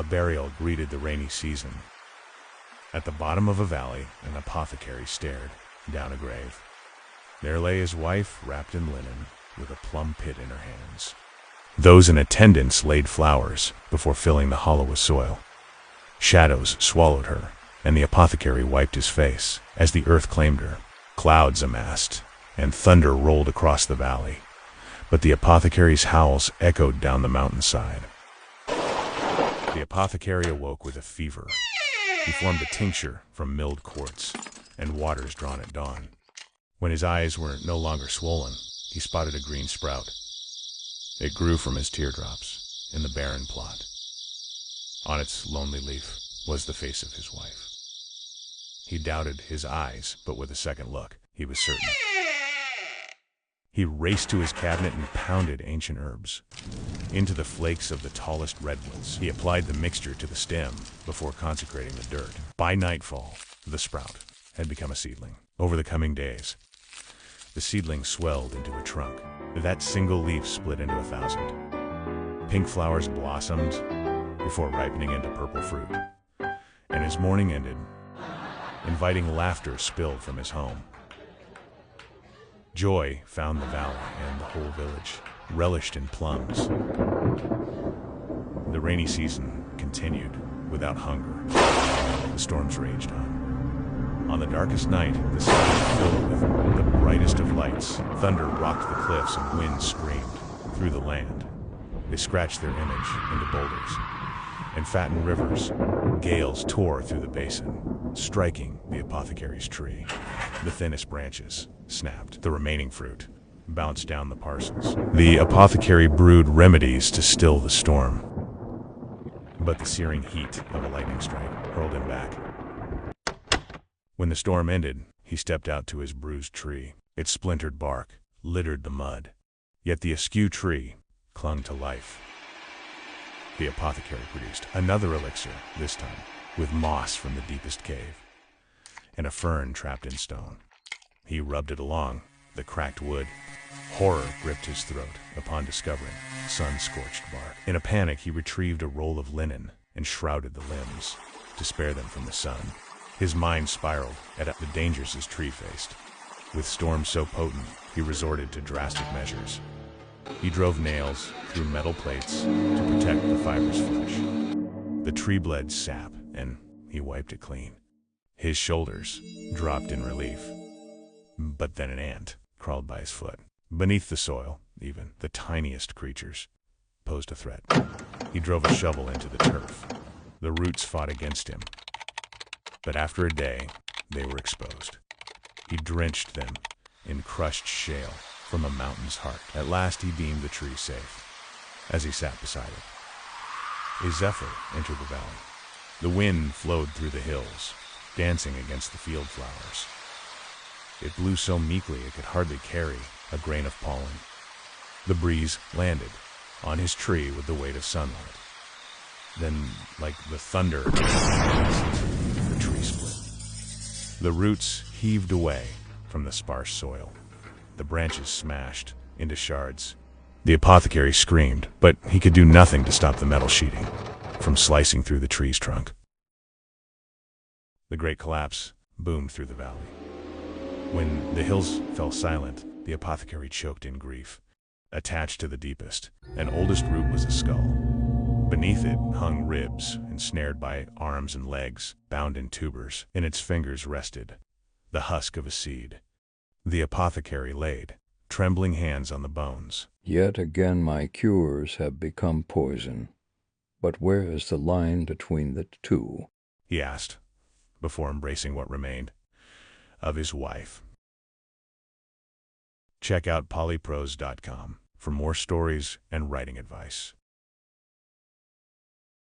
burial greeted the rainy season. At the bottom of a valley, an apothecary stared down a grave. There lay his wife, wrapped in linen, with a plum pit in her hands. Those in attendance laid flowers before filling the hollow with soil. Shadows swallowed her, and the apothecary wiped his face as the earth claimed her. Clouds amassed, and thunder rolled across the valley, but the apothecary's howls echoed down the mountainside. The apothecary awoke with a fever. He formed a tincture from milled quartz and waters drawn at dawn. When his eyes were no longer swollen, he spotted a green sprout. It grew from his teardrops in the barren plot. On its lonely leaf was the face of his wife. He doubted his eyes, but with a second look, he was certain. He raced to his cabinet and pounded ancient herbs into the flakes of the tallest redwoods. He applied the mixture to the stem before consecrating the dirt. By nightfall, the sprout had become a seedling. Over the coming days, the seedling swelled into a trunk. That single leaf split into 1,000. Pink flowers blossomed before ripening into purple fruit. And his morning ended. Inviting laughter spilled from his home. Joy found the valley, and the whole village relished in plums. The rainy season continued without hunger. The storms raged on. On the darkest night, the sky filled with the brightest of lights. Thunder rocked the cliffs and wind screamed through the land. They scratched their image into boulders and fattened rivers. Gales tore through the basin, striking the apothecary's tree. The thinnest branches snapped. The remaining fruit bounced down the parcels. The apothecary brewed remedies to still the storm, but the searing heat of a lightning strike hurled him back. When the storm ended, he stepped out to his bruised tree. Its splintered bark littered the mud, yet the askew tree clung to life. The apothecary produced another elixir, this time with moss from the deepest cave and a fern trapped in stone. He rubbed it along the cracked wood. Horror gripped his throat upon discovering sun-scorched bark. In a panic, he retrieved a roll of linen and shrouded the limbs to spare them from the sun. His mind spiraled at the dangers his tree faced. With storms so potent, he resorted to drastic measures. He drove nails through metal plates to protect the fibrous flesh. The tree bled sap, and he wiped it clean. His shoulders dropped in relief. But then an ant crawled by his foot. Beneath the soil, even the tiniest creatures posed a threat. He drove a shovel into the turf. The roots fought against him. But after a day, they were exposed. He drenched them in crushed shale from a mountain's heart. At last he deemed the tree safe. As he sat beside it, a zephyr entered the valley. The wind flowed through the hills, dancing against the field flowers. It blew so meekly it could hardly carry a grain of pollen. The breeze landed on his tree with the weight of sunlight. Then, like the thunder, the tree split. The roots heaved away from the sparse soil. The branches smashed into shards. The apothecary screamed, but he could do nothing to stop the metal sheeting from slicing through the tree's trunk. The great collapse boomed through the valley. When the hills fell silent, the apothecary choked in grief. Attached to the deepest and oldest root was a skull. Beneath it hung ribs, ensnared by arms and legs, bound in tubers. In its fingers rested the husk of a seed. The apothecary laid trembling hands on the bones. Yet again my cures have become poison. But where is the line between the two? He asked, before embracing what remained of his wife. Check out PolyProse.com for more stories and writing advice.